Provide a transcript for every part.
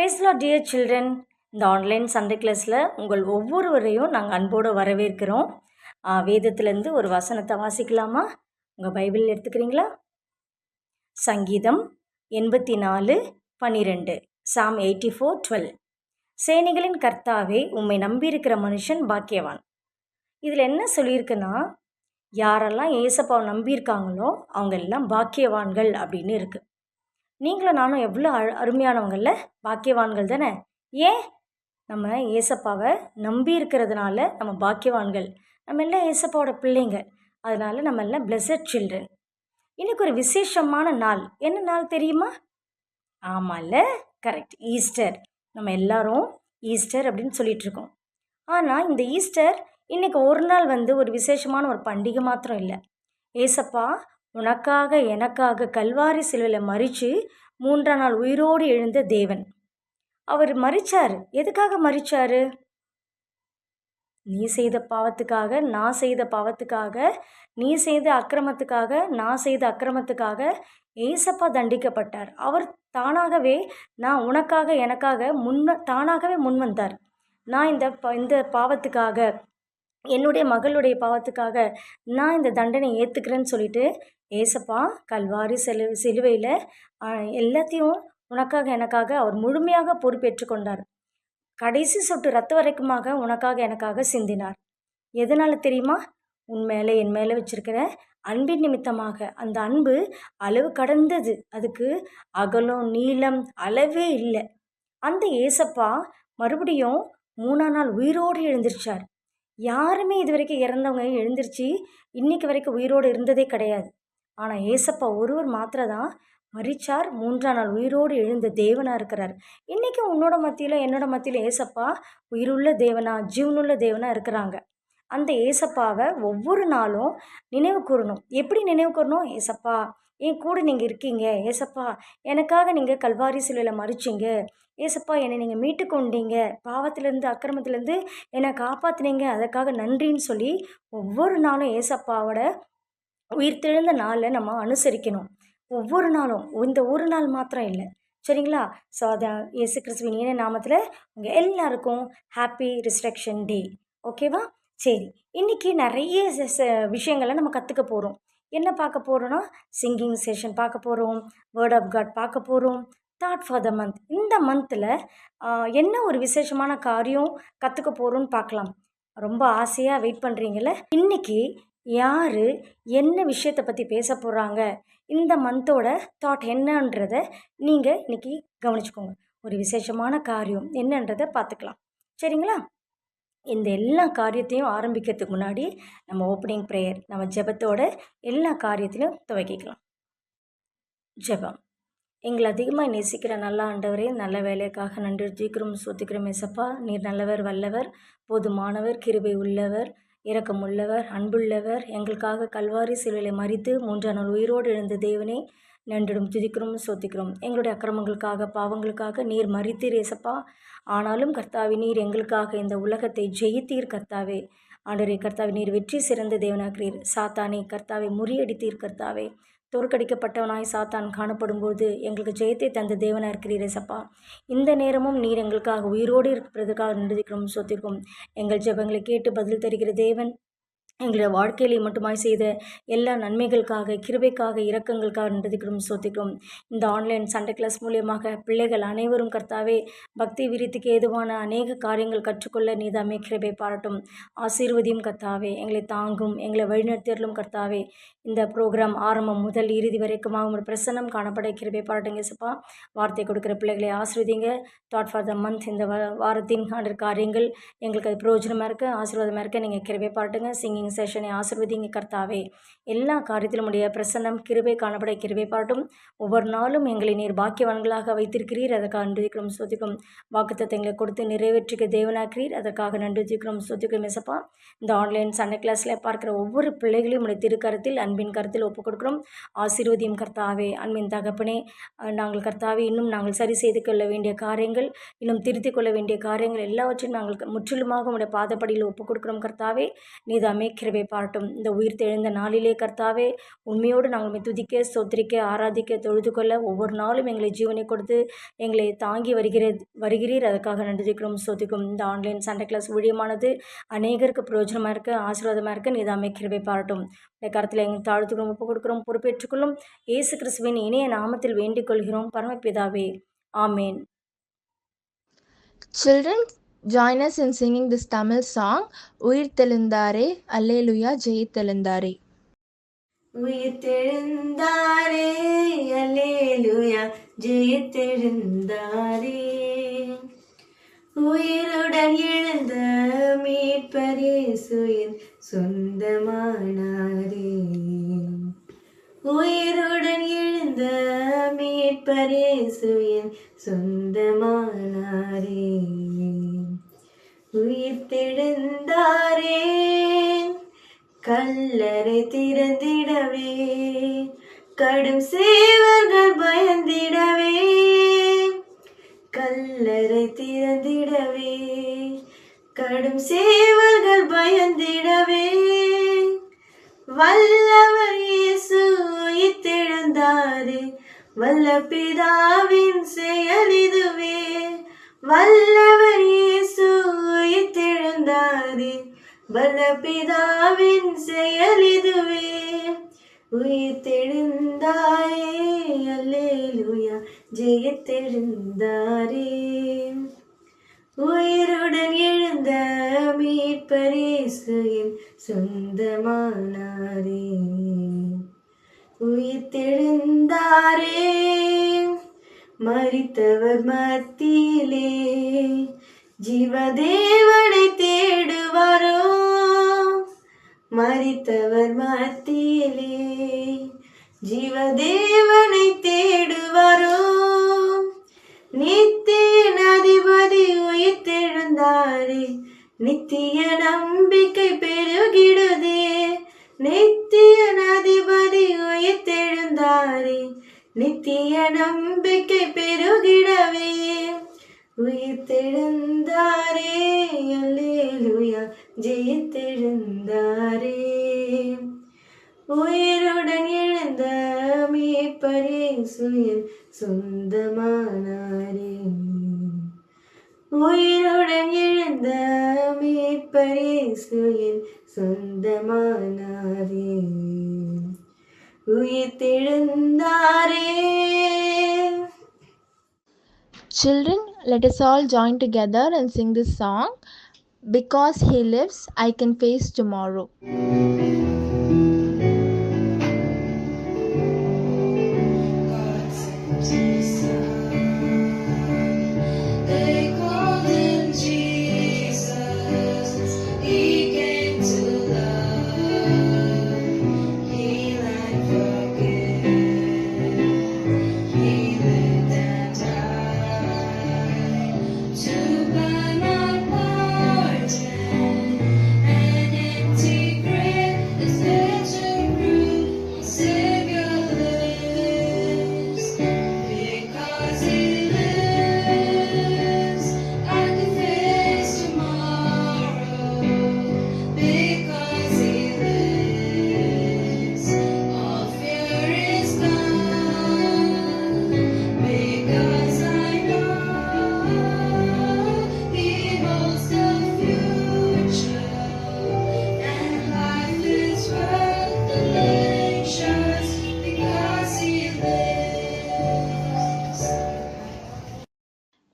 Praise the Lord, dear children. இந்த online Sunday கிளாஸில் உங்கள் ஒவ்வொருவரையும் நாங்கள் அன்போடு வரவேற்கிறோம். வேதத்திலேருந்து ஒரு வசனத்தை வாசிக்கலாமா? உங்கள் பைபிள் எடுத்துக்கிறீங்களா? சங்கீதம் 84:12. Psalm 84:12. சேனைகளின் கர்த்தாவே, உம்மை நம்பியிருக்கிற மனுஷன் பாக்கியவான். இதில் என்ன சொல்லியிருக்குன்னா, யாரெல்லாம் ஏசப்பாவை நம்பியிருக்காங்களோ அவங்க எல்லாம் பாக்கியவான்கள் அப்படின்னு இருக்குது. நீங்களும் நானும் எவ்வளோ அருமையானவங்கள, பாக்கியவான்கள் தானே. ஏன்? நம்ம ஏசப்பாவை நம்பி இருக்கிறதுனால நம்ம பாக்கியவான்கள். நம்ம எல்லாம் ஏசப்பாவோட பிள்ளைங்க. அதனால் நம்ம எல்லாம் பிளெஸட் சில்ட்ரன். இன்றைக்கி ஒரு விசேஷமான நாள். என்ன நாள் தெரியுமா? ஆமாம்ல, கரெக்ட், ஈஸ்டர். நம்ம எல்லாரும் ஈஸ்டர் அப்படின்னு சொல்லிகிட்ருக்கோம். ஆனால் இந்த ஈஸ்டர் இன்றைக்கி ஒரு நாள் ஒரு விசேஷமான ஒரு பண்டிகை மாத்திரம் இல்லை. ஏசப்பா உனக்காக எனக்காக கல்வாரி சிலுவையில் மரித்து 3ஆம் நாள் உயிரோடு எழுந்த தேவன். அவர் மரித்தார். எதுக்காக மரித்தார்? நீ செய்த பாவத்துக்காக, நான் செய்த பாவத்துக்காக, நீ செய்த அக்கிரமத்துக்காக, நான் செய்த அக்கிரமத்துக்காக ஏசப்பா தண்டிக்கப்பட்டார். அவர் தானாகவே, நான் உனக்காக எனக்காக தானாகவே முன் வந்தார். நான் இந்த பாவத்துக்காக, என்னுடைய மகளுடைய பாவத்துக்காக நான் இந்த தண்டனை ஏற்றுக்கிறேன்னு சொல்லிட்டு ஏசப்பா கல்வாரி சிலுவையில் எல்லாத்தையும் உனக்காக எனக்காக அவர் முழுமையாக பொறுப்பேற்று கொண்டார். கடைசி சொட்டு ரத்த வரைக்குமாக உனக்காக எனக்காக சிந்தினார். எதனால் தெரியுமா? உன் மேலே என் மேலே வச்சிருக்கிற அன்பின் நிமித்தமாக. அந்த அன்பு அளவு கடந்தது. அதுக்கு அகலம் நீளம் அளவே இல்லை. அந்த ஏசப்பா மறுபடியும் 3ஆம் நாள் உயிரோடு எழுந்திருச்சார். யாருமே இது வரைக்கும் இறந்தவங்க எழுந்திருச்சு இன்னைக்கு வரைக்கும் உயிரோடு இருந்ததே கிடையாது. ஆனால் ஏசப்பா ஒருவர் மாத்திரதான் மரிச்சார், 3ஆம் நாள் உயிரோடு எழுந்த தேவனாக இருக்கிறார். இன்றைக்கும் உன்னோட மத்தியில் என்னோட மத்தியில் ஏசப்பா உயிருள்ள தேவனா, ஜீவனுள்ள தேவனாக இருக்கிறாங்க. அந்த ஏசப்பாவை ஒவ்வொரு நாளும் நினைவு கூறணும். எப்படி நினைவு கூறணும்? ஏசப்பா என் கூட நீங்கள் இருக்கீங்க, ஏசப்பா எனக்காக நீங்கள் கல்வாரி சிலுவையில் மரிச்சிங்க, ஏசப்பா என்னை நீங்கள் மீட்டு கொண்டீங்க, பாவத்திலேருந்து அக்கிரமத்திலேருந்து என்னை காப்பாற்றினீங்க, அதுக்காக நன்றின்னு சொல்லி ஒவ்வொரு நாளும் ஏசப்பாவோட உயிர்த்தெழுந்த நாளை நம்ம அனுசரிக்கணும். ஒவ்வொரு நாளும், இந்த ஒரு நாள் மாத்திரம் இல்லை, சரிங்களா? ஸோ அதை இயேசு கிறிஸ்துவின் இனிய நாமத்தில் உங்கள் எல்லாருக்கும் ஹாப்பி ரிசரக்ஷன் டே. ஓகேவா? சரி, இன்றைக்கி நிறைய விஷயங்களை நம்ம கற்றுக்க போகிறோம். என்ன பார்க்க போகிறோன்னா, சிங்கிங் செஷன் பார்க்க போகிறோம், வேர்ட் ஆஃப் காட் பார்க்க போகிறோம், தாட் ஃபார் த மந்த். இந்த மந்தில் என்ன ஒரு விசேஷமான காரியம் கற்றுக்க போகிறோன்னு பார்க்கலாம். ரொம்ப ஆசையாக வெயிட் பண்ணுறீங்கள? இன்றைக்கி யார் என்ன விஷயத்தை பற்றி பேச போகிறாங்க, இந்த மந்தோட தாட் என்னன்றதை நீங்கள் இன்றைக்கி கவனிச்சுக்கோங்க. ஒரு விசேஷமான காரியம் என்னன்றதை பார்த்துக்கலாம், சரிங்களா? இந்த எல்லா காரியத்தையும் ஆரம்பிக்கிறதுக்கு முன்னாடி நம்ம ஓப்பனிங் ப்ரேயர், நம்ம ஜெபத்தோட எல்லா காரியத்திலும் துவக்கிக்கலாம். ஜெபம். எங்களை அதிகமாக நேசிக்கிற நல்ல ஆண்டவரே, நல்ல வேலைக்காக நன்றி ஜீக்கிரம் சொத்திக்கிறோம். ஏசப்பா, நீர் நல்லவர், வல்லவர், போதுமானவர், கிருபை உள்ளவர், இரக்கமுள்ளவர், அன்புள்ளவர். எங்களுக்காக கல்வாரி சிலுவையில் மரித்து 3ஆம் நாள் உயிரோடு எழுந்த தேவனே, நன்றிடும் துதிக்கிறோம் சொத்திக்கிறோம். எங்களுடைய அக்கிரமங்களுக்காக பாவங்களுக்காக நீர் மரித்தீர் ஏசப்பா. ஆனாலும் கர்த்தாவே, நீர் எங்களுக்காக இந்த உலகத்தை ஜெயித்தீர் கர்த்தாவே. ஆண்டவரே கர்த்தாவே, நீர் வெற்றி சிறந்த தேவனாகிறீர். சாத்தானே கர்த்தாவை முறியடித்தீர் கர்த்தாவே. தோற்கடிக்கப்பட்டவனாய் சாத்தான் காணப்படும்போது எங்களுக்கு ஜெயத்தை தந்த தேவனாக இருக்கிறீர் ஏசப்பா. இந்த நேரமும் நீர் எங்களுக்காக உயிரோடு இருக்கிறதுக்காக நன்றிக்கிறோம் சொத்திருக்கோம். எங்கள் ஜெபங்களை கேட்டு பதில் தருகிற தேவன், எங்களுடைய வாழ்க்கையிலே மட்டுமாய் செய்த எல்லா நன்மைகளுக்காக, கிருபைக்காக, இரக்கங்களுக்காக நன்றிக்கிறோம் சோத்திக்கிறோம். இந்த ஆன்லைன் சண்டே கிளாஸ் மூலியமாக பிள்ளைகள் அனைவரும் கர்த்தாவே பக்தி விருத்திக்கு ஏதுவான அநேக காரியங்கள் கற்றுக்கொள்ள நீதாமே கிருபை பாராட்டும். ஆசீர்வதியும் கர்த்தாவே. எங்களை தாங்கும், எங்களை வழிநடத்தியர்களும் கர்த்தாவே. இந்த ப்ரோக்ராம் ஆரம்பம் முதல் இறுதி வரைக்குமாக உங்கள் பிரசன்னம் காணப்பட கிருபை பாராட்டுங்க சப்பா. வார்த்தை கொடுக்குற பிள்ளைகளை ஆசீர்வதிங்க. தாட் ஃபார் த மந்த், இந்த வாரத்தின் காரியங்கள் எங்களுக்கு அது பிரயோஜனமாக இருக்குது, ஆசீர்வாதமாக இருக்குது. நீங்கள் கிருபை பாராட்டுங்க. சிங்கிங் செஷனை ஆசீர்வதிங்க கர்த்தாவே. எல்லா காரியத்திலும் உடைய பிரசன்னம் கிருபை காணப்பட கிருபை பாராட்டும். ஒவ்வொரு நாளும் எங்களை நீர் பாக்கியவான்களாக வைத்திருக்கிறீர், அதற்காக நன்றிக்கிறோம் சொத்திக்கிறோம். வாக்குத்தத்தை எங்களை கொடுத்து நிறைவேற்றிக்க தேவனாக்கிறீர், அதற்காக நன்றிக்கிறோம் சொத்திக்கிறோம் ஏசப்பா. இந்த ஆன்லைன் சண்டே கிளாஸில் பார்க்குற ஒவ்வொரு பிள்ளைகளையும் உடைய திருக்கரத்தில் அன்பின் கருத்தில் ஒப்புக் கொடுக்குறோம். ஆசீர்வதியும் கர்த்தாவே. அன்பின் தகப்பனே, நாங்கள் கர்த்தாவே இன்னும் நாங்கள் சரி செய்து கொள்ள வேண்டிய காரியங்கள், இன்னும் திருத்திக் கொள்ள வேண்டிய காரியங்கள் எல்லாவற்றையும் நாங்கள் முற்றிலுமாக உடைய பாதப்படியில் ஒப்புக் கொடுக்குறோம் கர்த்தாவே. நீதாமே கிருபை பாராட்டும். இந்த உயிர் தெழுந்த நாளிலே கர்த்தாவே, உண்மையோடு நாங்கள் துதிக்க, ஸ்தோத்திரிக்க, ஆராதிக்க, தொழுது கொள்ள ஒவ்வொரு நாளும் எங்களை ஜீவனை கொடுத்து எங்களை தாங்கி வருகிறீர். அதுக்காக நன்றி துதிக்கிறோம், ஸ்தோத்திரிக்கிறோம். இந்த ஆன்லைன் சண்டே கிளாஸ் ஊழியமானது அநேகருக்கு பிரயோஜனமாக இருக்க, ஆசீர்வாதமாக இருக்க நீதாமே கிருபை பாராட்டும். இந்த கருத்தில் எங்கள் தாழ்த்துக்கிறோம், ஒப்பு கொடுக்கிறோம், பொறுப்பேற்றுக்கொள்ளும். இயேசு கிறிஸ்துவின் இணைய நாமத்தில் வேண்டிக் கொள்கிறோம் பரமபிதாவே, ஆமேன். Children, join us in singing this Tamil song, Uyir Telundare, Alleluia, Jai Telundare. உயிர் தெழுந்தாரே, அல்லேலூயா, ஜெயித்தெழுந்தாரே. உயிருடன் எழுந்த மீட்பர் இயேசுவின் சொந்தமானாரே. உயிருடன் எழுந்த மீட்பர் இயேசுவின் சொந்தமானாரே. உயிர் தெழுந்தாரே, கல்லறை திறந்திடவே, கடும் சேவர்கள் பயந்திடவே. கல்லறை திறந்திடவே, கடும் சேவர்கள் பயந்திடவே. வல்லவர் இயேசு உயிர்த்தெழுந்தாரே, வல்ல பிதாவின் செயல் இதுவே. வல்லவர் இயேசு உயிர்த்தெழுந்தாரே, வல்ல பிதாவின் செயல் இதுவே. உயிர்த்தெழுந்தாரே, அல்லேலூயா, ஜெயித்தெழுந்தாரே. உயிருடன் எழுந்த மீட்பர் இயேசுவின் சொந்தமானாரே. உயிர்த்தெழுந்தாரே, மரித்தவர் மத்தியிலே ஜீவதேவனை தேடுவாரோ. மரித்தவர் மத்தியிலே ஜீவதேவனை தேடுவாரோ. நித்திய அதிபதி உயிர்த்தெழுந்தாரே, நித்திய நம்பிக்கை பெருகிடுதே. நித்திய அதிபதி உயிர்த்தெழுந்தாரே, நித்திய நம்பிக்கை பெருகிடவே. உயிர்த்தெழுந்தாரே, அல்லேலூயா, ஜெயித்தெழுந்தாரே. உயிருடன் எழுந்த மீட்பர் இயேசுவின் சொந்தமானாரே. உயிருடன் எழுந்த மீட்பர் இயேசுவின் சொந்தமானாரே. உயிர்த்தெழுந்தாரே. Children, let us all join together and sing this song, Because He Lives, I Can Face Tomorrow.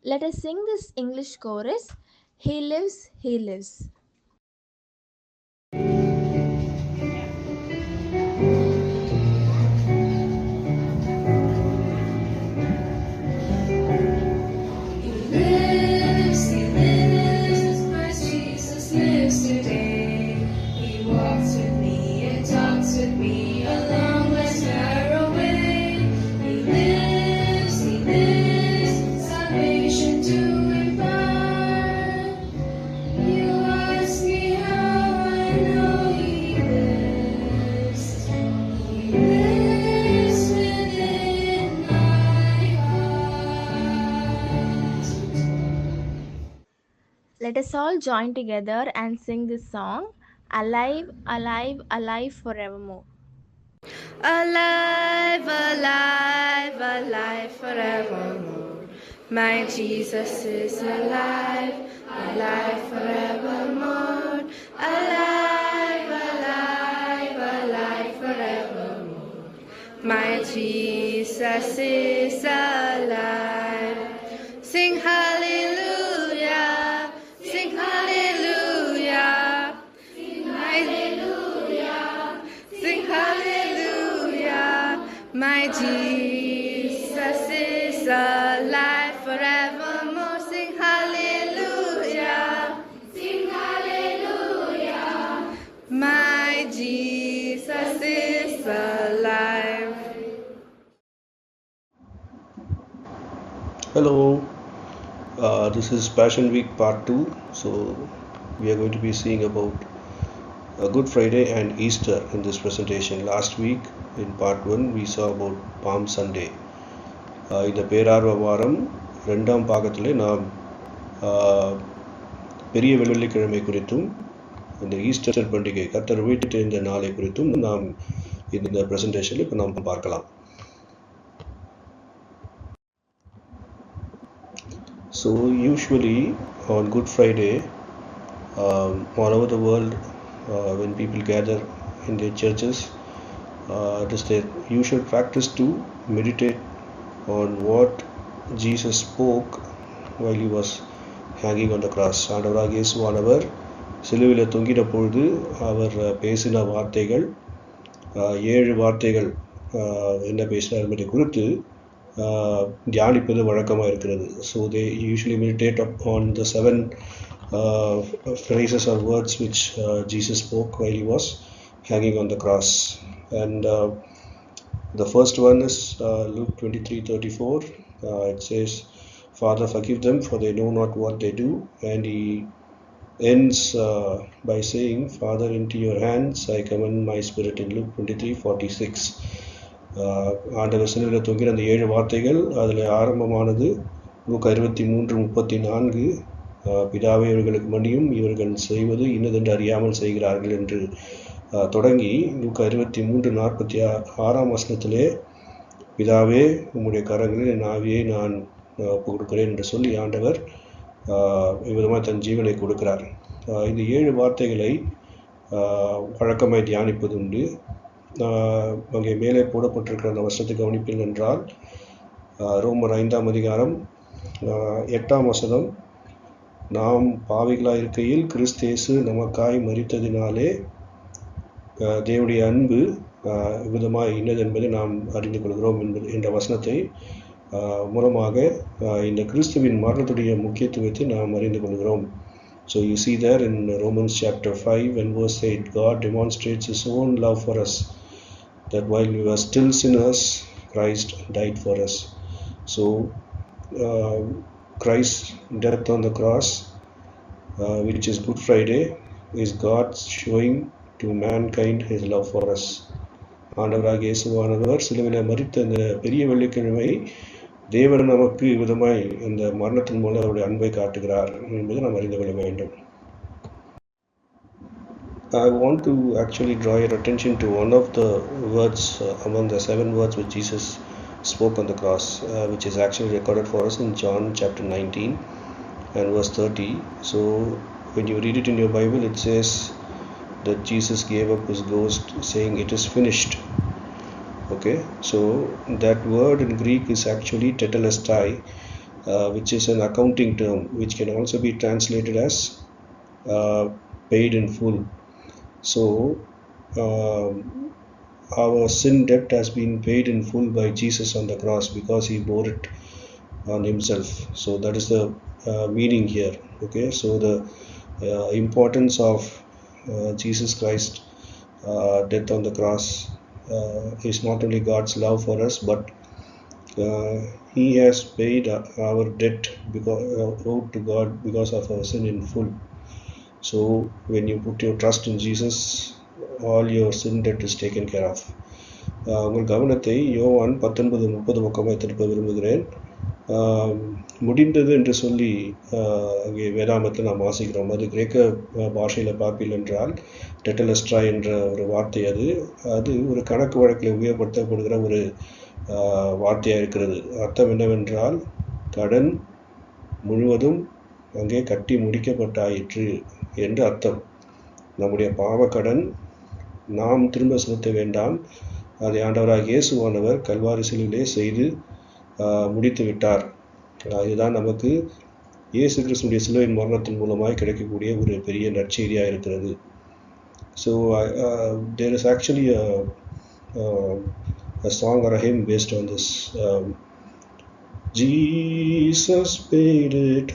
Let us sing this English chorus, He lives, He lives. Let us all join together and sing this song, alive, alive, alive forevermore. Alive, alive, alive forevermore. My Jesus is alive, alive forevermore. Alive, alive, alive forevermore. My Jesus is alive. Sing hallelujah, sing hallelujah, sing hallelujah, sing hallelujah. My Jesus is alive forevermore. Sing hallelujah, sing hallelujah. My Jesus is alive. Hello, this is Passion Week Part 2. So, we are going to be seeing about Good Friday and Easter in this presentation. Last week in Part 1, we saw about Palm Sunday. இந்த பேரார்வ வாரம் ரெண்டாம் பாகத்திலே நாம் பெரிய வெள்ளிக்கிழமை குறித்தும் இந்த Easter பண்டிகை கர்த்தர் உயிர்த்தெழுந்த இந்த நாளை குறித்தும் நாம் இந்த பிரசன்டேஷனில் இப்போ நாம் பார்க்கலாம். So usually on Good Friday, all over the world, when people gather in their churches, it is their usual practice to meditate on what Jesus spoke while he was hanging on the cross. ஆண்டவராக இயேசுவானவர் சிலுவையில் தொங்கின பொழுது அவர் பேசின வார்த்தைகள் 7 வார்த்தைகள் என்ன பேசினார் என்பதை குறித்து தியானிப்பது வழக்கமாக இருக்கிறது. So they usually meditate on the 7 phrases or words which Jesus spoke while he was hanging on the cross. And the first one is Luke 23:34. It says, Father, forgive them, for they know not what they do. And he ends by saying, Father, into your hands I commend my spirit, in Luke 23:46. ஆண்டவர் சிலுவையில் தொங்கிற அந்த 7 வார்த்தைகள் அதில் ஆரம்பமானது லூக்கா 23:34. பிதாவே இவர்களுக்கு மன்னியும், இவர்கள் செய்வது இன்னதென்று அறியாமல் செய்கிறார்கள் என்று தொடங்கி லூக்கா 23:46 வசனத்திலே பிதாவே உம்முடைய கரங்களில் என் ஆவியை நான் ஒப்பு கொடுக்கிறேன் என்று சொல்லி ஆண்டவர் இவ்விதமாக தன் ஜீவனை கொடுக்கிறார். இந்த 7 வார்த்தைகளை வழக்கமாய் தியானிப்பது உண்டு. அங்கே மேலே போடப்பட்டிருக்கிற அந்த வசனத்தை கவனிப்பீர்கள் என்றால் ரோமர் 5ஆம் அதிகாரம் 8ஆம் வசனம், நாம் பாவிகளாக இருக்கையில் கிறிஸ்து இயேசு நமக்காய் மரித்ததினாலே தேவனுடைய அன்பு விதமாக இன்னது என்பதை நாம் அறிந்து கொள்கிறோம் என்ற வசனத்தை மூலமாக இந்த கிறிஸ்துவின் மரணத்துடைய முக்கியத்துவத்தை நாம் அறிந்து கொள்கிறோம். So you see there in Romans chapter 5 and verse 8, God demonstrates his own love for us, that while we were still sinners, Christ died for us. So Christ's death on the cross, which is Good Friday, is God showing to mankind his love for us. ஆண்டவராக இயேசுவானவர் சிலுவையில் மரித்த இந்த பெரிய வெள்ளிக்கிழமை தேவன் நமக்கு விதமாய் இந்த மரணத்தின் மூலம் அவருடைய அன்பை காட்டுகிறார் என்பதை நாம் அறிந்து கொள்ள வேண்டும். I want to actually draw your attention to one of the words among the 7 words which Jesus spoke on the cross, which is actually recorded for us in John chapter 19 and verse 30. So when you read it in your Bible, it says that Jesus gave up his ghost saying, "It is finished." Okay, so that word in Greek is actually tetelestai, which is an accounting term which can also be translated as paid in full. So our sin debt has been paid in full by Jesus on the cross because he bore it on himself. So that is the meaning here. Okay, so the importance of Jesus Christ death on the cross is not only God's love for us, but he has paid our debt owed to God because of our sin in full. So when you put your trust in Jesus, all your sin debt is taken care of. உங்கள் கவனத்தை யோவான் 19:30 பக்கமாக திருப்ப விரும்புகிறேன். முடிந்தது என்று சொல்லி அங்கே வேதாமத்தில் நாம் வாசிக்கிறோம். அது கிரேக்க பாஷையில் பாப்பில் என்றால் டெட்டலஸ்ட்ரா என்ற ஒரு வார்த்தை. அது ஒரு கணக்கு வழக்கில் உபயோகப்படுத்தப்படுகிற ஒரு வார்த்தையாக இருக்கிறது. அர்த்தம் என்னவென்றால் கடன் முழுவதும் அங்கே கட்டி முடிக்கப்பட்டாயிற்று என்று அர்த்தம். நம்முடைய பாவக்கடன் நாம் திரும்ப செலுத்த வேண்டாம், அதை ஆண்டவராக இயேசுவானவர் கல்வாரி சிலுவிலே செய்து முடித்து விட்டார். இதுதான் நமக்கு இயேசு கிறிஸ்துடைய சிலுவையின் மரணத்தின் மூலமாய் கிடைக்கக்கூடிய ஒரு பெரிய நற்செய்தியாக இருக்கிறது. So there is actually a song or a hymn based on this. Jesus paid it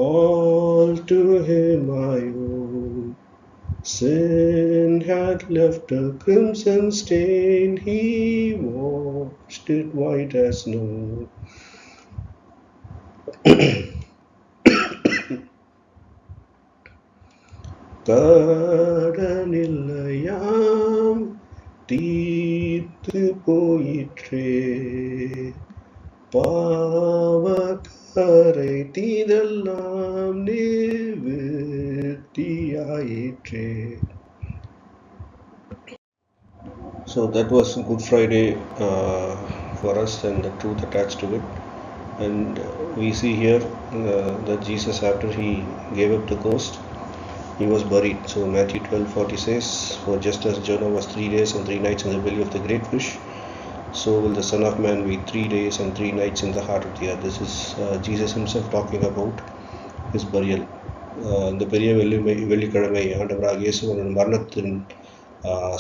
all to him I owe. Sin had left a crimson stain, he washed it white as snow. கடனில்லையாம் தீர்த்து போயிற்றே, பாவக்காரை தீதெல்லாம் நிவர்த்தியாயிற்றே. So that was Good Friday for us, and the truth attached to it. And we see here that Jesus, after he gave up the ghost, he was buried. So Matthew 12:40 says, "For just as Jonah was 3 days and 3 nights in the belly of the great fish, so will the Son of Man be 3 days and 3 nights in the heart of the earth." This is Jesus himself talking about his burial. இந்த பெரிய வெள்ளிக்கிழமை ஆண்டவராக இயேசுவின் மரணத்தின்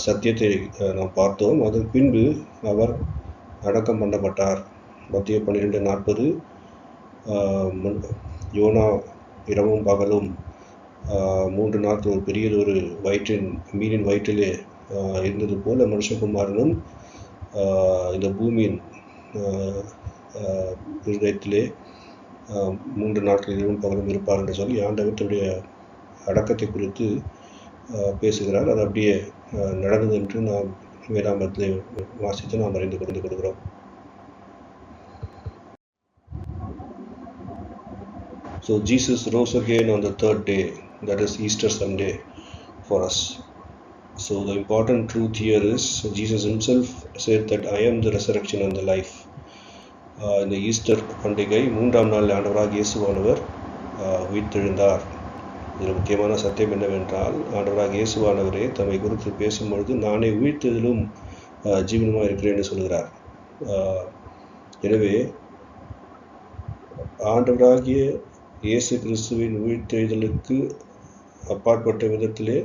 சத்தியத்தை நாம் பார்த்தோம். அதன் பின்பு அவர் அடக்கம் பண்ணப்பட்டார். மத்திய 12:40 யோனா இரவும் பகலும் 3 நாட்கள் ஒரு பெரியதொரு மீனின் வயிற்றிலே இருந்தது போல மனுஷகுமாரனும் இந்த பூமியின் இருதயத்திலே 3 நாட்கள் இரவும் பகலும் இருப்பார் என்று சொல்லி ஆண்டவர் தன்னுடைய அடக்கத்தை குறித்து பேசுகிறார். அது அப்படியே நடந்தது என்று நாம் வேதாமத்தில் வாசித்து நாம் அறிந்து கொடுக்கிறோம். So Jesus rose again on the third day, that is Easter Sunday for us. So the important truth here is Jesus himself said that I am the resurrection and the life. இந்த Easter பண்டிகை 3ஆம் நாள் ஆண்டவராக இயேசுவானவர் உயிர்த்தெழுந்தார். இதில் முக்கியமான சத்தியம் என்னவென்றால் ஆண்டவராக இயேசுவானவரே தம்மை குறித்து பேசும்பொழுது நானே உயிர்த்தெழுதலும் ஜீவனமாக இருக்கிறேன் என்று சொல்கிறார். எனவே ஆண்டவராகிய இயேசு கிறிஸ்துவின் உயிர்த்தெழுதலுக்கு அப்பாற்பட்ட விதத்திலே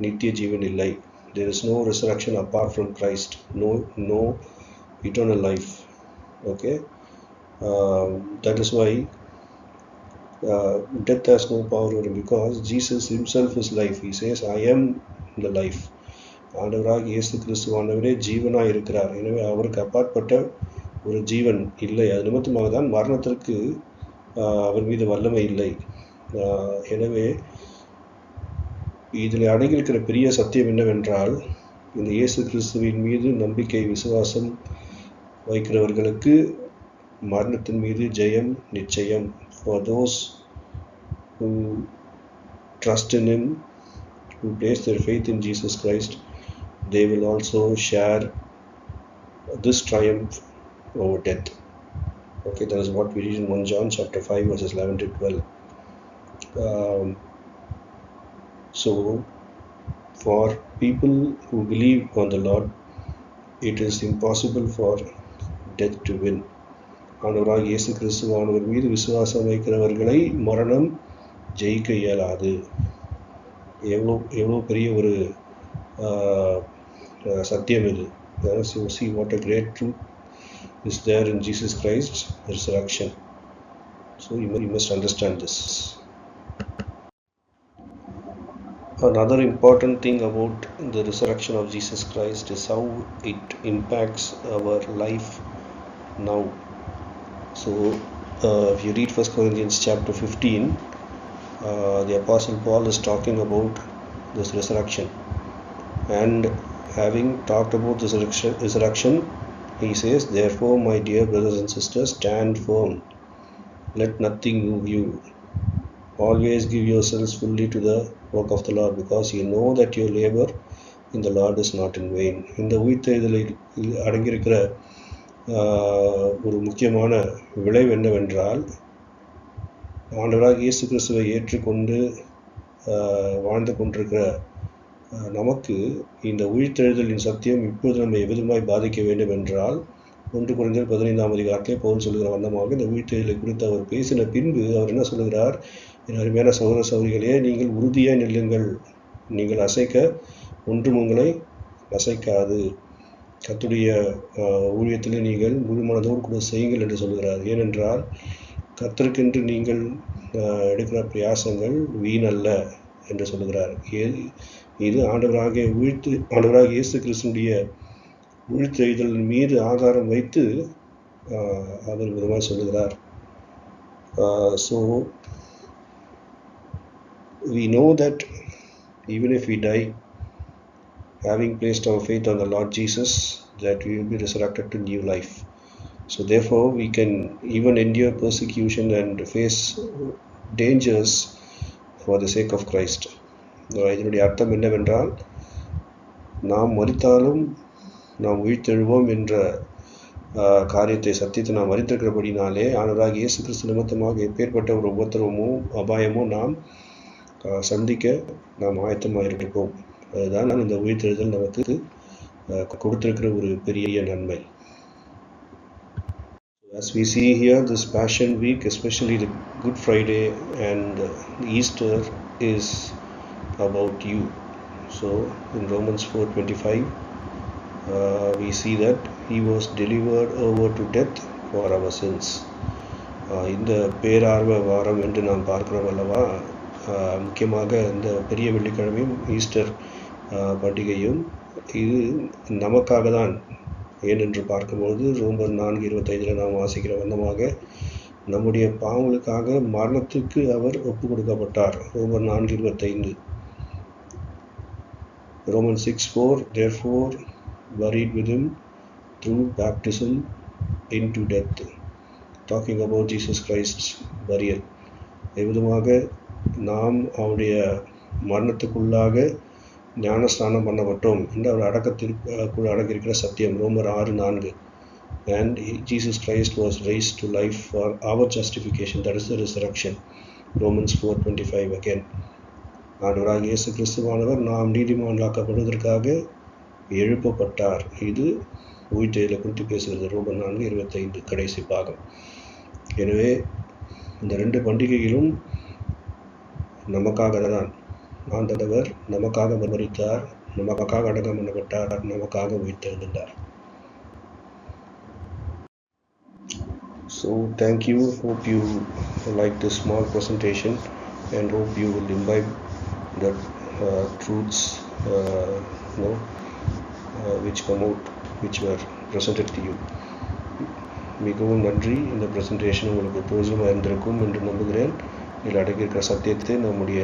நித்திய ஜீவன் இல்லை. There is no resurrection apart from Christ, no eternal life. Okay, that is why death has no power over him, because Jesus himself is life. He says, I am the life. ஆண்டவராக இயேசு கிறிஸ்துவானவரே ஜீவனாக இருக்கிறார். எனவே அவருக்கு அப்பாற்பட்ட ஒரு ஜீவன் இல்லை. அது நிமித்தமாக தான் மரணத்திற்கு அவர் மீது வல்லமை இல்லை. எனவே இதில் அடங்கியிருக்கிற பெரிய சத்தியம் என்னவென்றால் இந்த இயேசு கிறிஸ்துவின் மீது நம்பிக்கை விசுவாசம் வைக்கிறவர்களுக்கு மரணத்தின் மீது ஜெயம் நிச்சயம். For those who trust in him, who place their faith in Jesus Christ, they will also share this triumph over death. Okay, that is what we read in 1 John chapter 5 verses 11 to 12. So for people who believe on the Lord, it is impossible for death to win. ஆண்டவராக இயேசு கிறிஸ்துவானவர் மீது விசுவாசம் வைக்கிறவர்களை மரணம் ஜெயிக்க இயலாது. எவ்வளோ பெரிய ஒரு சத்தியம் இது. So see what a great truth is there in Jesus Christ's resurrection. So you must understand this. Another important thing about the resurrection of Jesus Christ is how it impacts our life now. So if you read 1 Corinthians chapter 15, the Apostle Paul is talking about this resurrection, and having talked about this resurrection, He says, therefore, my dear brothers and sisters, stand firm. Let nothing move you. Always give yourselves fully to the work of the Lord, because you know that your labor in the Lord is not in vain. இந்த உயிர்த்தெழுதலில் அடங்கியிருக்கிற ஒரு முக்கியமான விளைவு என்னவென்றால், ஆண்டவராக இயேசு கிறிஸ்துவை ஏற்றுக்கொண்டு வாழ்ந்து கொண்டிருக்கிற நமக்கு இந்த உயிர்த்தெழுதலின் சத்தியம் இப்போது நம்ம எவ்விதமாய் பாதிக்க வேண்டும் என்றால், 1 கொரிந்தியர் 15ஆம் அதிகாரத்திலே பவுல் சொல்லுகிற வண்ணமாக இந்த உயிர்த்தெழுதலை குறித்து அவர் பேசின பின்பு அவர் என்ன சொல்லுகிறார்? என் அருமையான சகோதர சகோதரிகளே, நீங்கள் உறுதியாக நில்லுங்கள், நீங்கள் அசைக்க ஒன்றும் உங்களை அசைக்காது, கர்த்தருடைய ஊழியத்தில் நீங்கள் முழு மனதோடு கூட செய்யுங்கள் என்று சொல்கிறார். ஏனென்றால் கர்த்தருக்கென்று நீங்கள் எடுக்கிற பிரயாசங்கள் வீணல்ல என்று சொல்லுகிறார். இது ஆண்டவராகிய இயேசு கிறிஸ்துடைய உயிர்த்தெழுதலின் மீது ஆதாரம் வைத்து அவர் விதமாக சொல்லுகிறார். So we know that even if we die, having placed our faith on the Lord Jesus, that we will be resurrected to new life. So therefore we can even endure persecution and face dangers for the sake of Christ. இதனுடைய அர்த்தம் என்னவென்றால், நாம் மரித்தாலும் நாம் உயிர்த்தெழுவோம் என்ற காரியத்தை சத்தியத்தை நாம் அறிந்திருக்கிறபடினாலே ஆண்டவராக இயேசு கிறிஸ்து நிமித்தமாக எப்பேற்பட்ட ஒரு உபத்திரவமோ அபாயமோ நாம் சந்திக்க நாம் ஆயத்தமாக இருப்போம். அதுதான் இந்த உயிர்த்தெழுதல் நமக்கு கொடுத்திருக்கிற ஒரு பெரிய நன்மை. As we see here, this Passion Week, especially the Good Friday and Easter, is about you. So in Romans 4:25, we see that he was delivered over to death for our sins. இந்த பேரார்வ வாரம் என்று நாம் பார்க்கிறோம் அல்லவா? முக்கியமாக இந்த பெரிய வெள்ளிக்கிழமையும் ஈஸ்டர் பண்டிகையும் இது நமக்காக தான். ஏனென்று பார்க்கும்போது ரோமர் 4:25 நாம் வாசிக்கிற வண்ணமாக நம்முடைய பாவங்களுக்காக மரணத்துக்கு அவர் ஒப்பு கொடுக்கப்பட்டார். ரோமர் 4:25. Romans 6:4, therefore buried with him through baptism into death. Talking about Jesus Christ's burial. எவ்விதமாக நாம் அவருடைய மரணத்துக்குள்ளாக ஞானஸ்நானம் பண்ணப்பட்டோம் என்று அவர் அடக்கத்திற்குள் அடங்கியிருக்கிற சத்தியம். ரோமர் 6:4. And Jesus Christ was raised to life for our justification, that is the resurrection. Romans 4:25 again. ஆண்டவராகிய இயேசு கிறிஸ்துவானவர் நாம் நீதிமான்களாக்கப்படுவதற்காக எழுப்பப்பட்டார். இது உயிர்த்தெழுதலை குறித்து பேசுகிறது. ரோமர் 4:25 கடைசி பாகம். எனவே இந்த 2 பண்டிகைகளும் நமக்காக தான். ஆண்டவர் நமக்காக மரித்தார், நமக்காக அடக்கம் பண்ணப்பட்டார், நமக்காக உயிர்த்தெழுந்தார். So thank you. Hope you like this small presentation and hope you will imbibe the truths which come out, which were presented to you. மிகவும் நன்றி. இந்த ப்ரெசன்டேஷன் உங்களுக்கு பிரயோஜனமாக இருந்திருக்கும் என்று நம்புகிறேன். இதில் அடங்கியிருக்கிற சத்தியத்தை நம்முடைய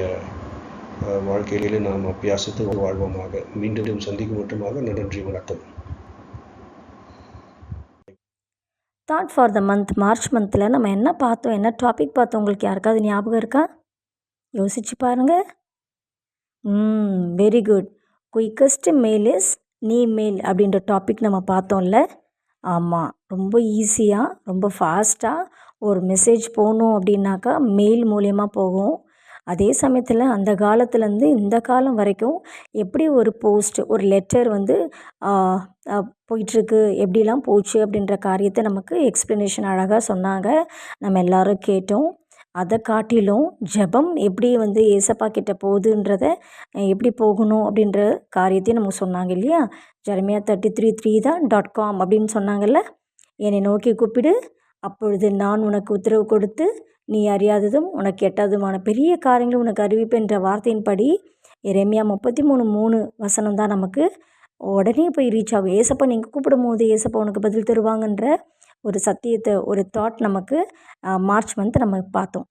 வாழ்க்கையிலே நாம் அபியாசித்து வாழ்வோமாக. மீண்டும் சந்திக்கும் மட்டுமாக நன்றி, வணக்கம். Thought for the month, March மந்தில் நம்ம என்ன பார்த்தோம், என்ன டாபிக் பார்த்தோம், உங்களுக்கு யாருக்காவது ஞாபகம் இருக்கா? யோசிச்சு பாருங்கள். Very good. Quickest mail is நீ மெயில் அப்படின்ற டாபிக் நம்ம பார்த்தோம்ல. ஆமாம், ரொம்ப ஈஸியாக ரொம்ப ஃபாஸ்ட்டாக ஒரு மெசேஜ் போகணும் அப்படின்னாக்கா மெயில் மூலயமா போகும். அதே சமயத்தில் அந்த காலத்துலேருந்து இந்த காலம் வரைக்கும் எப்படி ஒரு போஸ்ட் ஒரு லெட்டர் வந்து போயிட்டுருக்கு, எப்படிலாம் போச்சு அப்படின்ற காரியத்தை நமக்கு எக்ஸ்ப்ளனேஷன் அழகாக சொன்னாங்க. நம்ம எல்லோரும் கேட்டோம். அதை காட்டிலும் ஜெபம் எப்படி வந்து ஏசப்பா கிட்ட போகுதுன்றத எப்படி போகணும் அப்படின்ற காரியத்தையும் நமக்கு சொன்னாங்க இல்லையா? ஜெரமியா 33:3.com அப்படின்னு சொன்னாங்கல்ல. என்னை நோக்கி கூப்பிடு, அப்பொழுது நான் உனக்கு உத்தரவு கொடுத்து நீ அறியாததும் உனக்கு எட்டாததுமான பெரிய காரியங்களை உனக்கு அறிவிப்பென்ற வார்த்தையின்படி எரேமியா 33:3 தான் நமக்கு உடனே போய் ரீச் ஆகும். ஏசப்பா நீங்கள் கூப்பிடும் போது ஏசப்பா உனக்கு பதில் தருவாங்கன்ற ஒரு சத்தியத்தை, ஒரு தாட் நமக்கு மார்ச் மந்த் நம்ம பார்த்தோம்.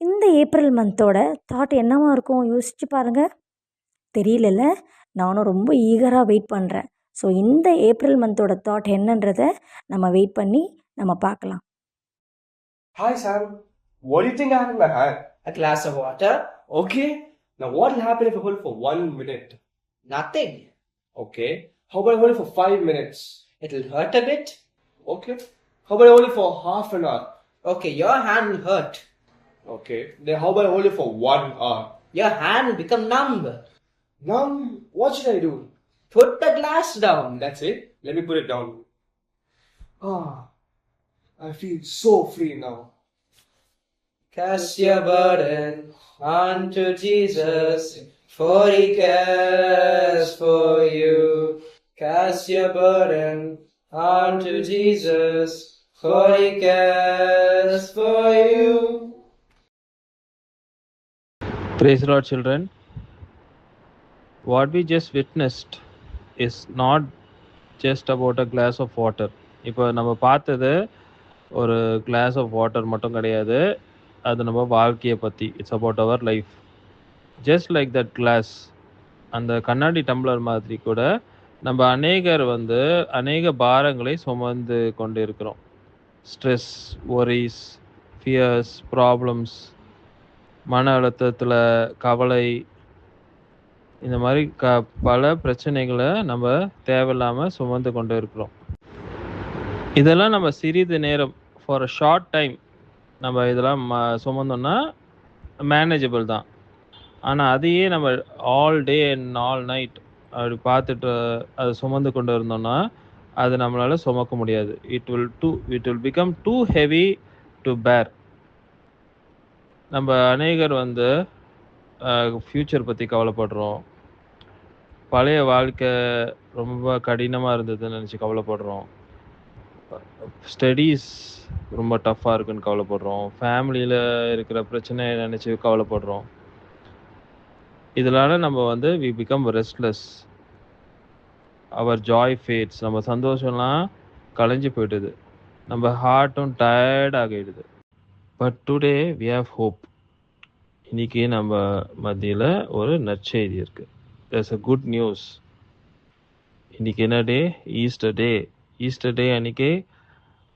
இந்த ஏப்ரல் மந்தோட தாட் என்னவாக இருக்கும் யோசிச்சு பாருங்கள். தெரியலல்ல, நானும் ரொம்ப ஈகராக வெயிட் பண்ணுறேன். ஸோ இந்த ஏப்ரல் மந்தோட தாட் என்னன்றதை நம்ம வெயிட் பண்ணி நம்ம பார்க்கலாம். Hi Sam, what do you think I have in my hand? A glass of water? Okay, now what will happen if I hold it for 1 minute? Nothing. Okay, how about I hold it for 5 minutes? It'll hurt a bit. Okay, how about I hold it for half an hour? Okay, your hand will hurt. Okay, then how about I hold it for 1 hour? Your hand will become numb. Now, what should I do? Put the glass down. That's it, let me put it down. I feel so free now. Cast your burden onto Jesus, for He cares for you. Cast your burden onto Jesus, for He cares for you. Praise the Lord, children. What we just witnessed is not just about a glass of water. இப்போ நம்ம பார்த்தது ஒரு class of water மட்டும் கிடையாது, அது நம்ம வாழ்க்கையை பற்றி. It's about our life. Just like that glass, அந்த கண்ணாடி டம்ளர் மாதிரி கூட நம்ம அநேக பாரங்களை சுமந்து கொண்டு இருக்கிறோம். ஸ்ட்ரெஸ், ஒரிஸ், ஃபியர்ஸ், ப்ராப்ளம்ஸ், மன அழுத்தத்தில் கவலை, இந்த மாதிரி பல பிரச்சனைகளை நம்ம தேவையில்லாமல் சுமந்து கொண்டு இருக்கிறோம். இதெல்லாம் நம்ம சிறிது நேரம், ஃபார் அ ஷார்ட் டைம், நம்ம இதெல்லாம் சுமந்தோம்னா மேனேஜபிள் தான். ஆனால் அதையே நம்ம all day and all night அப்படி பார்த்துட்டு அதை சுமந்து கொண்டு இருந்தோம்னா அது நம்மளால் சுமக்க முடியாது. It will become too heavy to bear. நம்ம அநேகர் ஃப்யூச்சர் பற்றி கவலைப்படுறோம். பழைய வாழ்க்கை ரொம்ப கடினமாக இருந்ததுன்னு நினச்சி கவலைப்படுறோம். ஸ்டடீஸ் ரொம்ப டஃப்பாக இருக்குன்னு கவலைப்படுறோம். ஃபேமிலியில் இருக்கிற பிரச்சனையை நினச்சி கவலைப்படுறோம். இதனால் நம்ம we become restless. Our joy fades. நம்ம சந்தோஷம்லாம் கலைஞ்சு போயிடுது. நம்ம ஹார்ட்டும் டயர்ட் ஆகிடுது. But today we have hope. இன்றைக்கி நம்ம மத்தியில் ஒரு நற்செய்தி இருக்குது. There's a good news. இன்றைக்கி என்ன டே? ஈஸ்டர் டே. ஈஸ்டர் டே அன்றைக்கி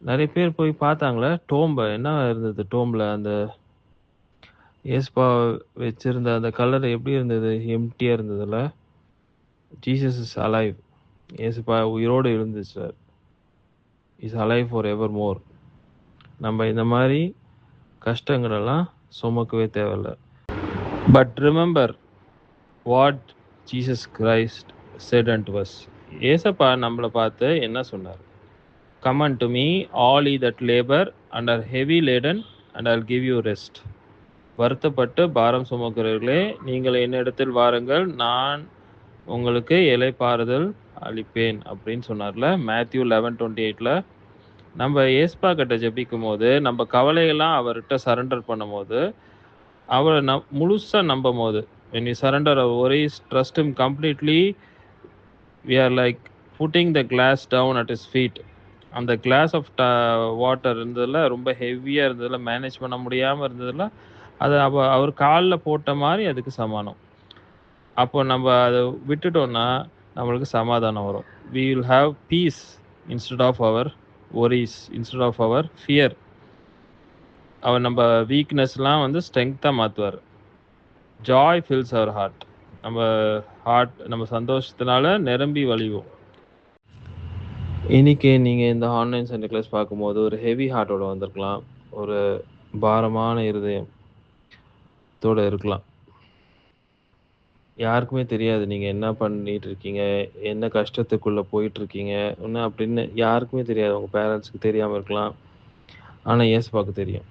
நிறைய பேர் போய் பார்த்தாங்களே டோம்பை. என்ன இருந்தது டோம்பில்? அந்த ஏஸ்பா வச்சுருந்த அந்த கலர் எப்படி இருந்தது? எம்டியாக இருந்ததில்ல. Jesus is alive. ஏசுப்பா உயிரோடு இருந்துச்சு. இஸ் அலைவ் ஃபார் எவர் மோர். நம்ம இந்த மாதிரி கஷ்டங்களெல்லாம் சுமக்கவே தேவையில்லை. But remember what Jesus Christ said unto us. ஏசப்பா நம்மளை பார்த்து என்ன சொன்னார்? Come unto me, all ye that labor and are heavy laden, and I'll give you rest. வருத்தப்பட்டு பாரம் சுமக்கிறவர்களே, நீங்கள் என்னிடத்தில் வாருங்கள், நான் உங்களுக்கு இளைப்பாறுதல் அளிப்பேன் அப்படின்னு சொன்னார்ல. மேத்யூ 11:28. நம்ம ஏஸ்பா கிட்ட ஜெபிக்கும் போது, நம்ம கவலையெல்லாம் அவர்கிட்ட சரண்டர் பண்ணும் போது, அவரை முழுசாக நம்பும் போது, when we surrender our worries, trust him completely, we are like putting the glass down at his feet. அந்த கிளாஸ் ஆஃப் வாட்டர் இருந்ததில் ரொம்ப ஹெவியாக இருந்ததில், மேனேஜ் பண்ண முடியாமல் இருந்ததில், அதை அவர் காலில் போட்ட மாதிரி அதுக்கு சமானம். அப்போ நம்ம அதை விட்டுட்டோன்னா நம்மளுக்கு சமாதானம் வரும். we will have peace instead of our worries, instead of our fear. அவர் நம்ம வீக்னஸ்லாம் ஸ்ட்ரெங்க்த்தாக மாற்றுவார். ஜாய் ஃபில்ஸ் அவர் ஹார்ட். நம்ம சந்தோஷத்தினால நிரம்பி வழிவோம். இன்றைக்கி நீங்கள் இந்த ஆன்லைன் சண்டே கிளாஸ் பார்க்கும்போது ஒரு ஹெவி ஹார்ட்டோடு வந்திருக்கலாம். ஒரு பாரமான இருதயத்தோடு இருக்கலாம். யாருக்குமே தெரியாது நீங்கள் என்ன பண்ணிகிட்டு இருக்கீங்க, என்ன கஷ்டத்துக்குள்ளே போயிட்டுருக்கீங்க இன்னும் அப்படின்னு யாருக்குமே தெரியாது. உங்கள் பேரண்ட்ஸுக்கு தெரியாமல் இருக்கலாம். ஆனால் ஏசுப்பாவுக்கு தெரியும்.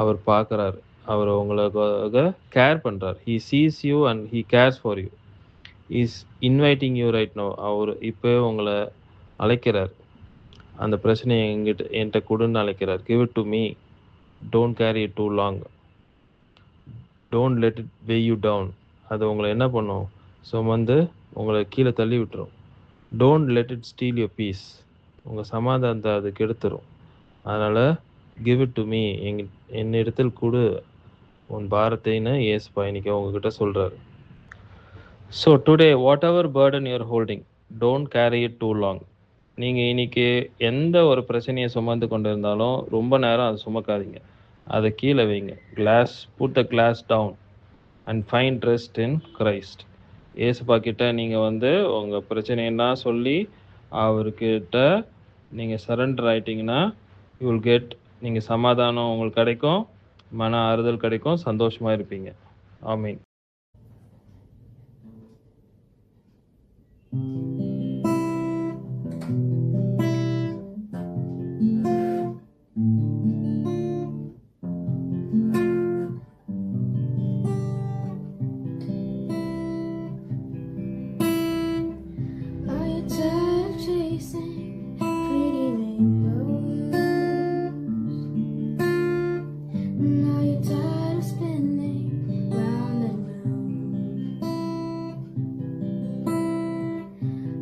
அவர் பார்க்குறாரு. அவர் உங்களுக்காக கேர் பண்ணுறார். He sees you and he cares for you. Is inviting you right no. அவர் இப்போ உங்களை அழைக்கிறார். அந்த பிரச்சனையை என்கிட்ட கொடுன்னு அழைக்கிறார். Give it to me. Don't carry it too long. Don't let it weigh you down. அது உங்களை என்ன பண்ணும்? உங்களை கீழே தள்ளி விட்டுரும். Don't let it steal your peace. உங்கள் சமாதானத்தை அது கெடுத்துரும். அதனால் கிவ் இட் டு மீ. என்னிடத்தில் கொடு உன் பாரத்தைன்னு ஏசுப்பா இன்னைக்கு உங்ககிட்ட சொல்கிறாரு. So today whatever burden you're holding, don't carry it too long. நீங்கள் இன்னைக்கு எந்த ஒரு பிரச்சனையை சுமந்து கொண்டு இருந்தாலும் ரொம்ப நேரம் அதை சுமக்காதீங்க. அதை கீழே வைங்க. Put the glass down and find rest in Christ. ஏசப்பா கிட்ட நீங்கள் உங்கள் பிரச்சனையெல்லாம் சொல்லி அவர்கிட்ட நீங்கள் சரண்டர் ஆகிட்டிங்கன்னா யூ வில் கெட், நீங்கள் சமாதானம் உங்களுக்கு கிடைக்கும், மன ஆறுதல் கிடைக்கும், சந்தோஷமாக இருப்பீங்க. ஆமீன். Are you tired of chasing pretty rainbows? Are you tired of spinning round and round?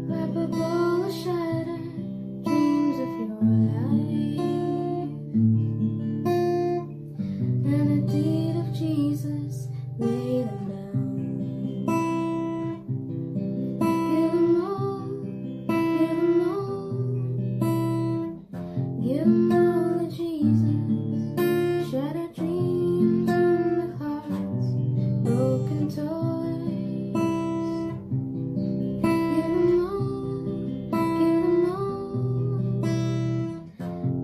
Grab a ball of shattered dreams of your life, and the deed of Jesus, lay them down. Give them all, give them all, give them all to Jesus. Shattered dreams and the hearts, broken toys. Give them all, give them all,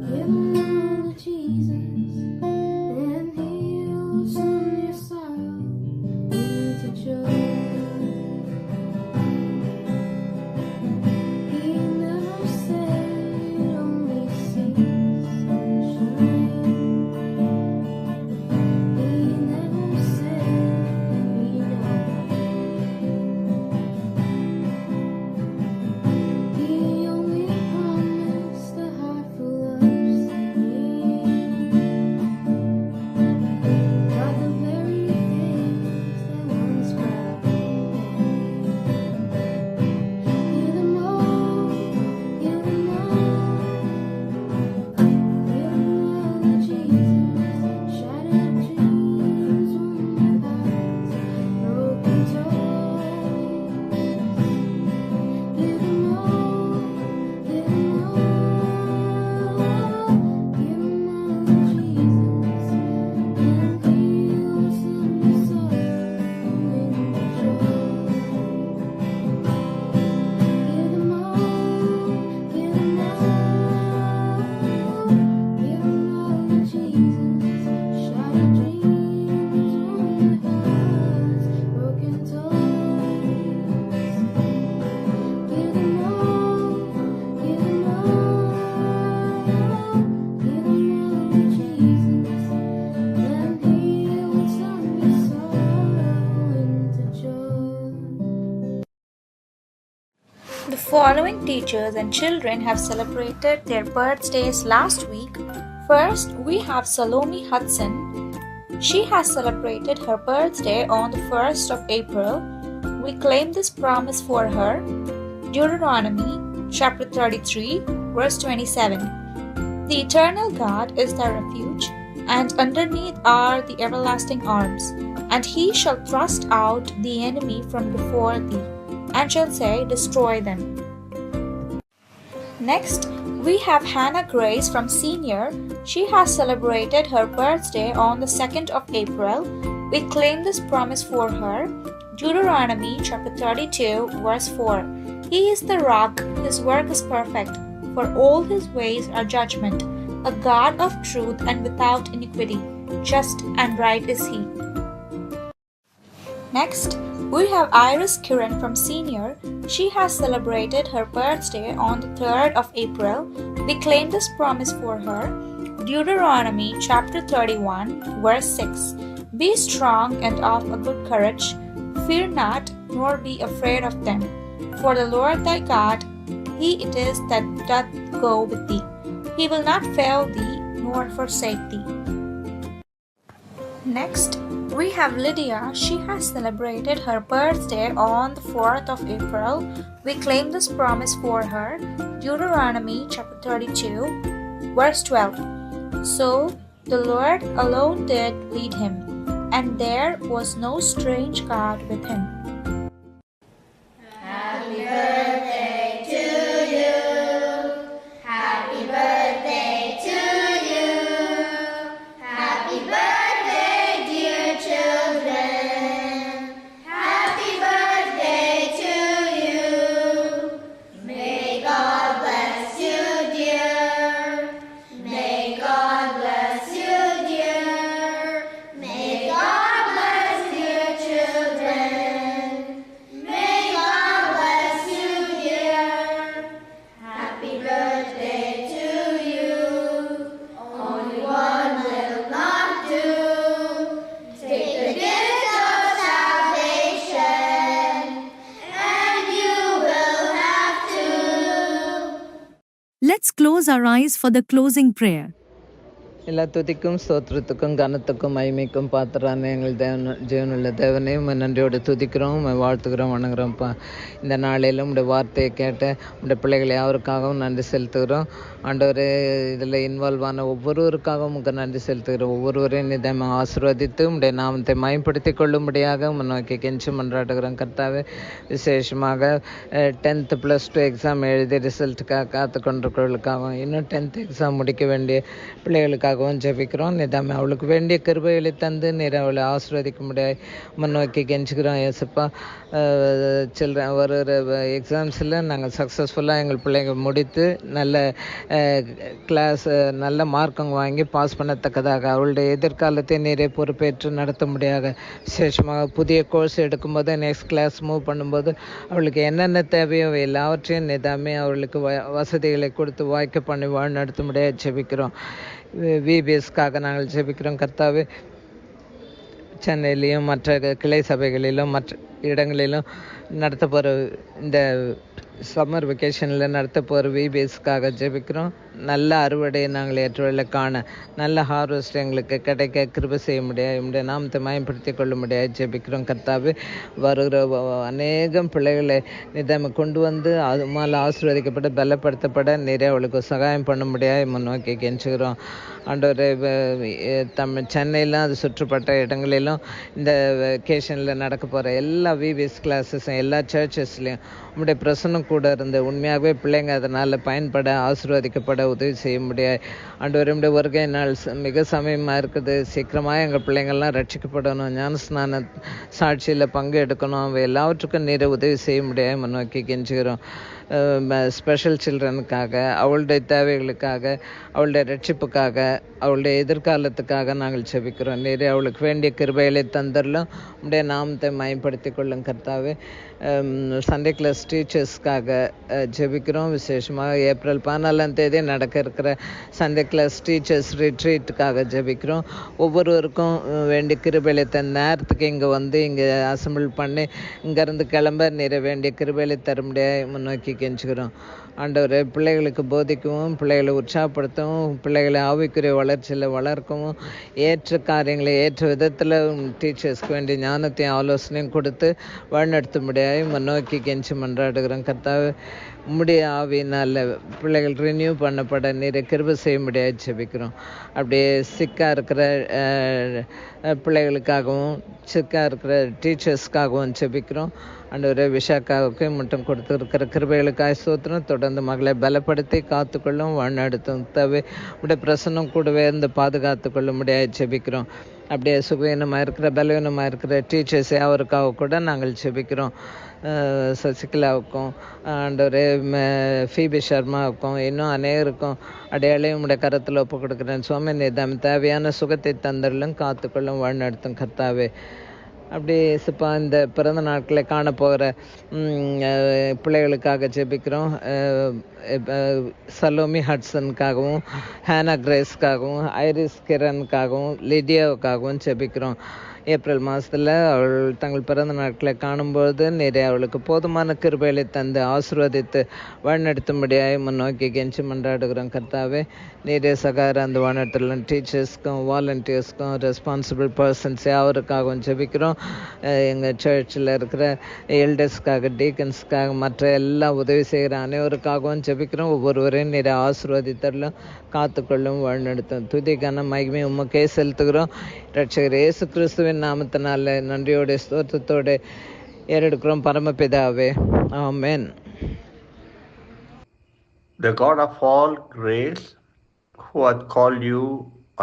give them all to Jesus, and He'll turn your sorrow into joy. He never said only see sunshine. He never said be known. He only promised a heart full of singing. Got the very things that once cried. Give them all, give them all, give them all to Jesus. Shattered dreams from the past, broken toys. Give them all, give them all, give them all to Jesus, and He'll turn your sorrow into joy. Give them all, give them all, give them all to Jesus. Shattered dreams from the past, broken toys. Give them all, give them all, give them all to Jesus, and He'll turn your sorrow into joy. The following teachers and children have celebrated their birthdays last week. First, we have Salome Hudson. She has celebrated her birthday on the 1st of April. We claim this promise for her. Deuteronomy chapter 33, verse 27. The eternal God is thy refuge, and underneath are the everlasting arms. And He shall thrust out the enemy from before thee, and shall say, Destroy them. Next, we have Hannah Grace from Senior. She has celebrated her birthday on the 2nd of April. We claim this promise for her. Deuteronomy chapter 32, verse 4. He is the rock, His work is perfect, for all His ways are judgment, a God of truth and without iniquity. Just and right is He. Next, we have Iris Kiran from Senior. She has celebrated her birthday on the 3rd of April. We claim this promise for her. Deuteronomy chapter 31, verse 6. Be strong and of a good courage. Fear not, nor be afraid of them. For the Lord thy God, He it is that doth go with thee. He will not fail thee, nor forsake thee. Next, we have Lydia. She has celebrated her birthday on the 4th of April. We claim this promise for her. Deuteronomy chapter 32, verse 12. So the Lord alone did lead him, and there was no strange God with him. Happy birthday close our eyes for the closing prayer. எல்லா துதிக்கும் ஸ்தோத்திரத்துக்கும் கனத்துக்கும் மகிமைக்கும் பாத்திரான எங்கள் ஜீவனுள்ள தேவனே உம்மை நன்றியோடு துதிக்கிறோம், உம்மை வாழ்த்துக்கிறோம், வணங்குறோம்ப்பா. இந்த நாளிலும் உடைய வார்த்தையை கேட்ட உடைய பிள்ளைகளை யாருக்காகவும் நன்றி செலுத்துகிறோம். ஆண்டவரே, இதில் இன்வால்வ் ஆன ஒவ்வொருவருக்காகவும் உங்களுக்கு நன்றி செலுத்துகிறோம். ஒவ்வொருவரையும் நிதமாக ஆசீர்வதித்து உடைய நாமத்தை மயப்படுத்தி கொள்ளும்படியாக உம்மை நோக்கி கெஞ்சி மன்றாடுகிறோம். கர்த்தாவே, விசேஷமாக 10th +2 எக்ஸாம் எழுதி ரிசல்ட்டுக்காக காத்து கொண்டிருக்கிறவர்களுக்காகவும் இன்னும் 10th எக்ஸாம் முடிக்க வேண்டிய பிள்ளைகளுக்காகவும் ஜெபிக்கிறோம். நிதாமே அவளுக்கு வேண்டிய கிருபைகளை தந்து நீர் அவளை ஆசீர்வதிக்க முடியாது முன்னோக்கி கெஞ்சுக்கிறோம். ஏசப்பா, சில்ட்ரன் ஒரு எக்ஸாம்ஸில் நாங்கள் சக்ஸஸ்ஃபுல்லாக எங்கள் பிள்ளைங்க முடித்து நல்ல கிளாஸ் நல்ல மார்க்குங்க வாங்கி பாஸ் பண்ணத்தக்கதாக அவளுடைய எதிர்காலத்தை நீரே பொறுப்பேற்று நடத்த முடியாது. விசேஷமாக புதிய கோர்ஸ் எடுக்கும்போது நெக்ஸ்ட் கிளாஸ் மூவ் பண்ணும்போது அவளுக்கு என்னென்ன தேவையோ எல்லாவற்றையும் நிதாமே அவளுக்கு வசதிகளை கொடுத்து வாய்க்க பண்ணி நடத்த முடியாது ஜெபிக்கிறோம். விபிஎஸ்க்காக நாங்கள் ஜெபிக்கிறோம். கர்த்தாவே, சென்னையிலையும் மற்ற கிளை சபைகளிலும் மற்ற இடங்களிலும் நடத்த போகிற இந்த சம்மர் வெக்கேஷனில் நடத்த போகிற விபிஎஸ்க்காக ஜெபிக்கிறோம். நல்ல அறுவடையை நாங்கள் ஏற்றவர்களை காண நல்ல ஹார்வெஸ்ட் எங்களுக்கு கிடைக்க கிருபை செய்ய முடியாது, நம்முடைய நாமத்தை மயப்படுத்தி கொள்ள முடியாது ஜெபிக்கிறோம். கர்த்தாவே, வருகிற அநேகம் பிள்ளைகளை நிதாம கொண்டு வந்து அது மேலே ஆசீர்வதிக்கப்பட பலப்படுத்தப்பட நிறைய அவளுக்கு சகாயம் பண்ண முடியாது முன்னோக்கி கெஞ்சுகிறோம். ஆண்டவரே, சென்னையிலும் அது சுற்றுப்பட்ட இடங்களிலும் இந்த வெக்கேஷனில் நடக்க போகிற எல்லா விபிஎஸ் கிளாஸஸும் எல்லா சர்ச்சஸ்லையும் உங்களுடைய பிரசன்னம் கூட இருந்து உண்மையாகவே பிள்ளைங்க அதனால் பயன்பட ஆசீர்வதிக்கப்பட உதவி செய்ய முடியாது. ஆண்டவரே, நம்முடைய வருகை நாள் மிக சமயமாக இருக்குது. சீக்கிரமாக எங்கள் பிள்ளைங்கள்லாம் ரட்சிக்கப்படணும், ஞானஸ்நான சாட்சியில் பங்கு எடுக்கணும். அவை எல்லாவற்றுக்கும் நீரை உதவி செய்ய முடியாது முன்னோக்கி கெஞ்சுகிறோம். ஸ்பெஷல் சில்ட்ரனுக்காக, அவளுடைய தேவைகளுக்காக, அவளுடைய ரட்சிப்புக்காக, அவளுடைய எதிர்காலத்துக்காக நாங்கள் ஜெபிக்கிறோம். நீரே அவளுக்கு வேண்டிய கிருபைகளை தந்தரலும் உடைய நாமத்தை மயப்படுத்தி கொள்ளும். கர்த்தாவே, சண்டே கிளாஸ் டீச்சர்ஸ்க்காக ஜெபிக்கிறோம். விசேஷமாக ஏப்ரல் 14 நடக்க இருக்கிற சண்டே கிளாஸ் டீச்சர்ஸ் ரிட்ரீட்டுக்காக ஜெபிக்கிறோம். ஒவ்வொருவருக்கும் வேண்டிய கிருபைகளை தந்த நேரத்துக்கு இங்கே வந்து இங்கே அசம்பிள் பண்ணி இங்கேருந்து கிளம்ப நிறைய வேண்டிய கிருபைகளை தர முடியாது முன்னோக்கி கெஞ்சுக்கிறோம். ஆண்டவரே, பிள்ளைகளுக்கு போதிக்கவும், பிள்ளைகளை உற்சாகப்படுத்தவும், பிள்ளைகளை ஆவிக்குரிய வளர்ச்சியில் வளர்க்கவும், ஏற்ற காரியங்களை ஏற்ற விதத்தில் டீச்சர்ஸ்க்கு வேண்டிய ஞானத்தையும் ஆலோசனையும் கொடுத்து வழிநடத்த முடியாது முன்னோக்கி கெஞ்சி மன்றாடுகிறோம். கர்த்தாவே, உம்முடைய ஆவியினால் பிள்ளைகள் ரினியூ பண்ணப்பட நிறைய கிருபை செய்ய முடியாது ஜெபிக்கிறோம். அப்படியே சிக்காக இருக்கிற பிள்ளைகளுக்காகவும் சிக்காக இருக்கிற டீச்சர்ஸ்க்காகவும் ஜெபிக்கிறோம். ஆண்டவரே, விஷாக்காவுக்கு மட்டும் கொடுத்துருக்கிற கிருபைகளுக்காக ஸ்தோத்திரம். தொடர்ந்து மகளை பலப்படுத்தி காத்துக்கொள்ளும், வழிநடத்தும். தவிர உடைய பிரசன்னம் கூடவே இருந்து பாதுகாத்து கொள்ள முடியாது ஜெபிக்கிறோம். அப்படியே சுகவீனமாக இருக்கிற பலவீனமாக இருக்கிற டீச்சர்ஸ் அவருக்காக கூட நாங்கள் ஜெபிக்கிறோம். சசிகலாவுக்கும், ஆண்டவரே, ஃபீபி சர்மாவுக்கும், இன்னும் அநேகருக்கும் அடையாளையும் உடைய கரத்தில் ஒப்பு கொடுக்குறேன். சுவாமி, நிதம் தேவையான சுகத்தை தந்தரலும் காத்துக்கொள்ளும், வழிநடத்தும். கர்த்தாவே, அப்படி சிப்பா இந்த பிறந்த நாட்களை காணப்போகிற பிள்ளைகளுக்காக ஜெபிக்கிறோம். சலோமி ஹட்சனுக்காகவும், ஹேனா கிரேஸ்க்காகவும், ஐரிஸ் கிரனுக்காகவும், லிடியாவுக்காகவும் ஜெபிக்கிறோம். ஏப்ரல் மாதத்தில் அவள் தங்கள் பிறந்த நாட்களை காணும்போது நிறைய அவளுக்கு போதுமான கிருபைகளை தந்து ஆசீர்வதித்து வழிநடத்தும்படியாக முன்னோக்கி கெஞ்சி மன்றாடுகிறோம். கர்த்தாவே, நிறைய சகார அந்த வழிநடத்தலும் டீச்சர்ஸ்க்கும் வாலண்டியர்ஸ்க்கும் ரெஸ்பான்சிபிள் பர்சன்ஸ் அவருக்காகவும் ஜெபிக்கிறோம். எங்கள் சர்ச்சில் இருக்கிற எல்டர்ஸ்க்காக, டீக்கன்ஸ்க்காக, மற்ற எல்லா உதவி செய்கிற அனைவருக்காகவும் ஜெபிக்கிறோம். ஒவ்வொருவரையும் நிறைய ஆசீர்வதித்தரலும் காத்துக்கொள்ளும், வழிநடத்தும். துதிக்கான மகிமை உமக்கே செலுத்துகிறோம். ரட்சகர் இயேசு கிறிஸ்துவின் நாமத்தினால நன்றியோட ஸ்தோத்திரத்தோடு ஏறெடுக்கிறோம் பரமபிதாவே. ஆமென். The God of all grace, who hath called you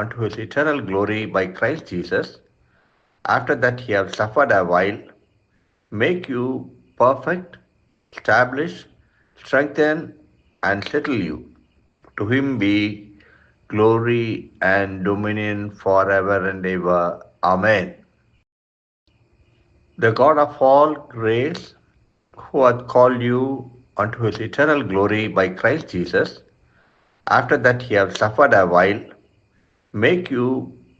unto his eternal glory by Christ Jesus, after that he hath suffered a while, make you perfect, establish, strengthen, and settle you. To him be glory and dominion forever and ever. Amen. The God of all grace, who hath called you unto his eternal glory by Christ Jesus, after that he hath suffered a while, make you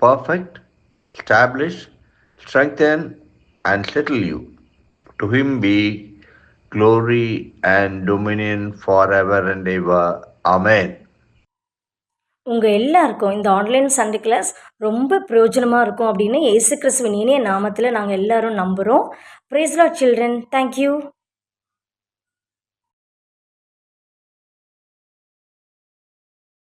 perfect, establish, strengthen, and settle you. To him be glory and dominion forever and ever. Amen. உங்கள் எல்லாருக்கும் இந்த online Sunday class ரொம்ப பிரயோஜனமாக இருக்கும் அப்படின்னு இயேசு கிறிஸ்துவின் இனிய நாமத்தில் நாங்கள் எல்லாரும் நம்புகிறோம். Praise Lord children. தேங்க்யூ.